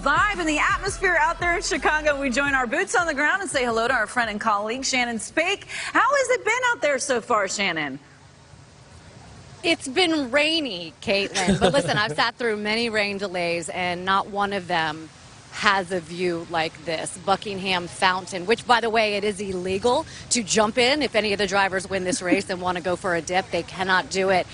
vibe and the atmosphere out there in Chicago. We join our boots on the ground and say hello to our friend and colleague, Shannon Spake. How has it been out there so far, Shannon? It's been rainy, Caitlin, but listen, I've sat through many rain delays and not one of them has a view like this. Buckingham Fountain, which, by the way, it is illegal to jump in. If any of the drivers win this race and want to go for a dip, they cannot do it.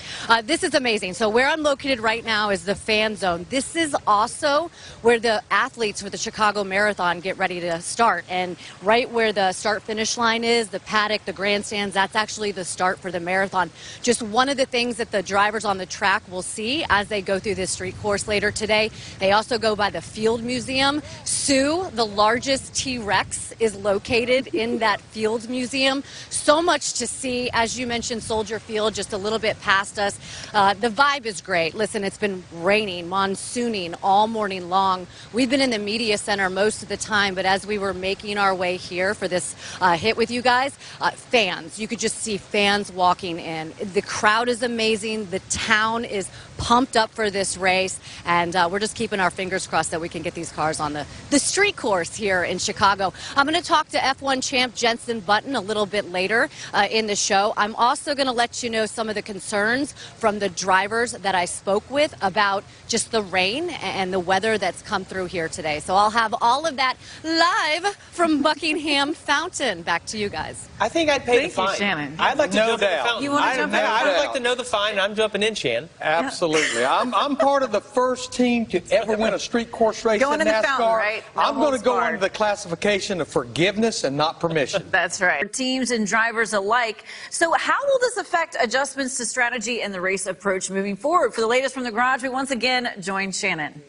This is amazing. So where I'm located right now is the fan zone. This is also where the athletes for the Chicago Marathon get ready to start. And right where the start-finish line is, the paddock, the grandstands, that's actually the start for the marathon. Just one of the things that the drivers on the track will see as they go through this street course later today. They also go by the Field Museum. Sue, the largest T-Rex, is located in that Field Museum. So much to see. As you mentioned, Soldier Field, just a little bit past us. The vibe is great. Listen, it's been raining, monsooning all morning long. We've been in the media center most of the time, but as we were making our way here for this hit with you guys, fans. You could just see fans walking in. The crowd is amazing. The town is pumped up for this race, and we're just keeping our fingers crossed that we can get these cars on the street course here in Chicago. I'm going to talk to F1 champ Jenson Button a little bit later in the show. I'm also going to let you know some of the concerns from the drivers that I spoke with about just the rain and the weather that's come through here today. So I'll have all of that live from Buckingham Fountain. Back to you guys. I think I'd pay the fine. Thank you, Shannon. I'd like to jump in the fountain. You want to jump in? I would like to know the fine. I'm jumping in, Shan. Absolutely. I'm part of the first team to ever win a street course race Going in in the NASCAR. fountain, right? No I'm going to go barred. into the classification of forgiveness and not permission. That's right. Teams and drivers alike. So how will this affect adjustments to strategy and the race approach moving forward? For the latest from the garage, we once again join Shannon.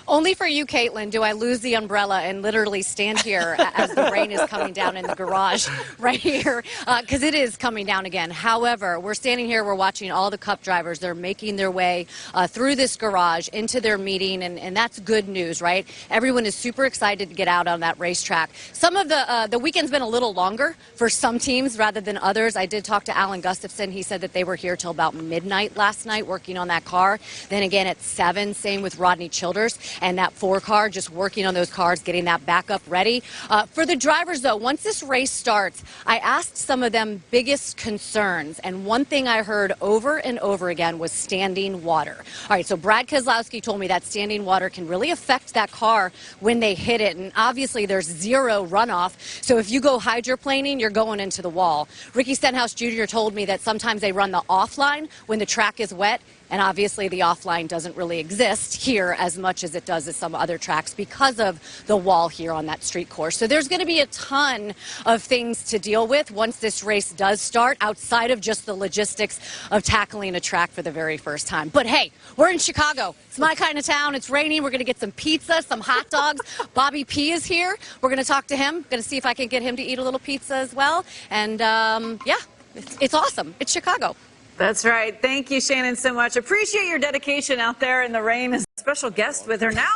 Only for you, Caitlin, do I lose the umbrella and literally stand here as the rain is coming down in the garage right here, because it is coming down again. However, we're standing here, we're watching all the Cup drivers. They're making their way through this garage into their meeting, and that's good news, right? Everyone is super excited to get out on that racetrack. Some of the weekend's been a little longer for some teams rather than others. I did talk to Alan Gustafson. He said that they were here till about midnight last night working on that car. Then again at 7, same with Rodney Childers. And that 4 car, just working on those cars, getting that backup ready. For the drivers, though, once this race starts, I asked some of them biggest concerns, and one thing I heard over and over again was standing water. All right, so Brad Keselowski told me that standing water can really affect that car when they hit it, and obviously there's zero runoff, so if you go hydroplaning, you're going into the wall. Ricky Stenhouse Jr. told me that sometimes they run the offline when the track is wet, and obviously the offline doesn't really exist here as much as it does at some other tracks because of the wall here on that street course. So there's going to be a ton of things to deal with once this race does start, outside of just the logistics of tackling a track for the very first time. But hey, we're in Chicago. It's my kind of town. It's raining. We're going to get some pizza, some hot dogs. Bobby P is here. We're going to talk to him. Going to see if I can get him to eat a little pizza as well. And yeah, it's awesome. It's Chicago. That's right. Thank you, Shannon, so much. Appreciate your dedication out there in the rain. A special guest with her. Now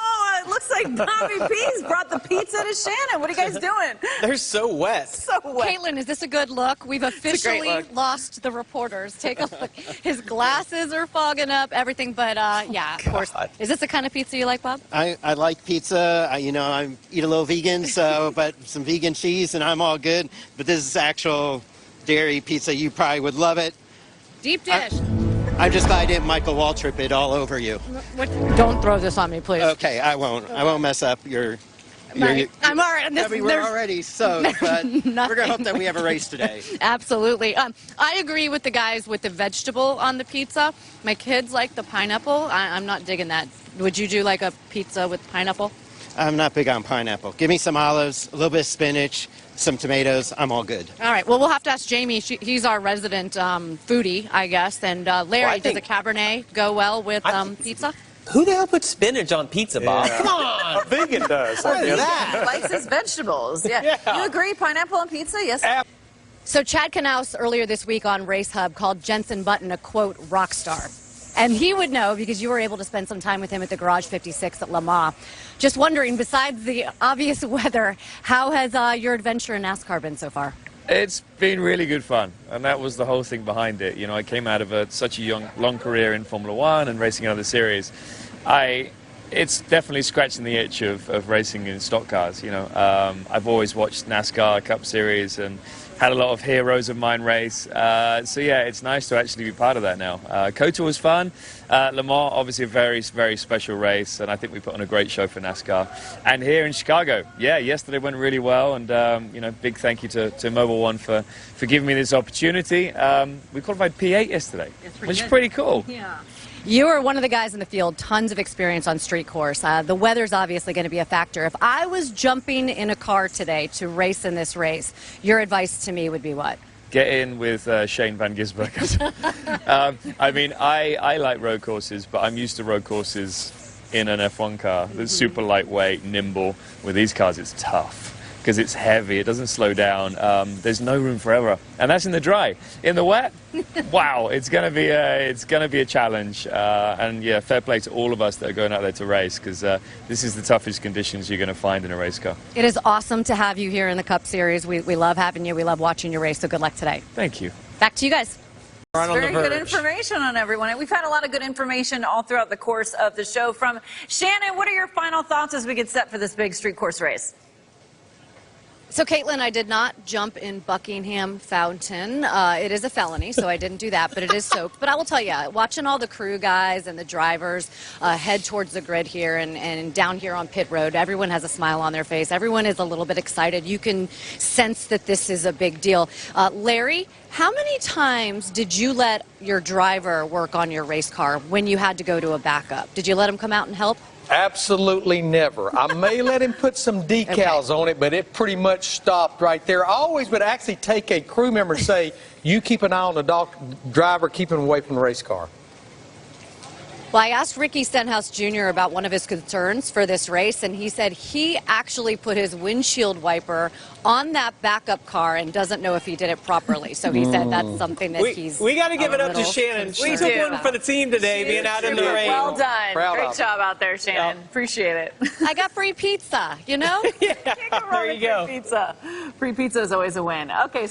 it looks like Bobby P's brought the pizza to Shannon. What are you guys doing? They're so wet. So wet. Caitlin, is this a good look? We've officially lost the reporters. Take a look. His glasses are fogging up, everything. But yeah, of course. Is this the kind of pizza you like, Bob? I like pizza. You know, I eat a little vegan, so but some vegan cheese, and I'm all good. But this is actual dairy pizza. You probably would love it. Deep dish. I'm just glad I didn't Michael Waltrip it all over you. Don't throw this on me, please. Okay, I won't. I won't mess up your I'm all right. we're already soaked, but we're going to hope that we have a race today. Absolutely. I agree with the guys with the vegetable on the pizza. My kids like the pineapple. I'm not digging that. Would you do like a pizza with pineapple? I'm not big on pineapple. Give me some olives, a little bit of spinach, some tomatoes. I'm all good. All right. Well, we'll have to ask Jamie. He's our resident foodie, I guess. And Larry, does a Cabernet go well with pizza? Who the hell puts spinach on pizza, Bob? Yeah. Come on. A vegan does. What is that? Likes his vegetables. Yeah. You agree? Pineapple on pizza? Yes. So Chad Knaus earlier this week on Race Hub called Jenson Button a, quote, rock star. And he would know because you were able to spend some time with him at the Garage 56 at Le Mans. Just wondering, besides the obvious weather, how has your adventure in NASCAR been so far? It's been really good fun, and that was the whole thing behind it. You know, I came out of such a long career in Formula One and racing in other series. I It's definitely scratching the itch of racing in stock cars. You know, I've always watched NASCAR Cup Series and had a lot of heroes of mine race. So yeah, it's nice to actually be part of that now. COTA was fun. Le Mans, obviously a very, very special race, and I think we put on a great show for NASCAR. And here in Chicago, yeah, yesterday went really well, and you know, big thank you to Mobil 1 for giving me this opportunity. We qualified P8 yesterday, which is pretty cool. Yeah. You are one of the guys in the field, tons of experience on street course. The weather's obviously going to be a factor. If I was jumping in a car today to race in this race, your advice to me would be what? Get in with Shane Van Gisbergen. I mean, I like road courses, but I'm used to road courses in an F1 car that's super lightweight, nimble. With these cars, it's tough because it's heavy. It doesn't slow down. There's no room for error, and that's in the dry. In the wet, wow, it's gonna be a challenge. And yeah, fair play to all of us that are going out there to race, because this is the toughest conditions you're going to find in a race car. It is awesome to have you here in the Cup Series. We love having you. We love watching you race. So good luck today. Thank you. Back to you guys. Right on the Very good verge. information on everyone. And we've had a lot of good information all throughout the course of the show. From Shannon, what are your final thoughts as we get set for this big street course race? So, Caitlin, I did not jump in Buckingham Fountain. It is a felony, so I didn't do that, but it is soaked. But I will tell you, watching all the crew guys and the drivers head towards the grid here and down here on pit road, everyone has a smile on their face. Everyone is a little bit excited. You can sense that this is a big deal. Larry, how many times did you let your driver work on your race car when you had to go to a backup? Did you let him come out and help? Absolutely never. I may let him put some decals on it, but it pretty much stopped right there. I always would actually take a crew member and say, you keep an eye on the driver, keep him away from the race car. Well, I asked Ricky Stenhouse Jr. about one of his concerns for this race, and he said he actually put his windshield wiper on that backup car and doesn't know if he did it properly. So he said that's something that We got to give it up to Shannon. She took one for the team today, being out in the rain. Well done. Proud Great of job out there, Shannon. Yep. Appreciate it. I got free pizza, you know? Yeah, Can't go wrong there with you go. free pizza. Free pizza is always a win. Okay.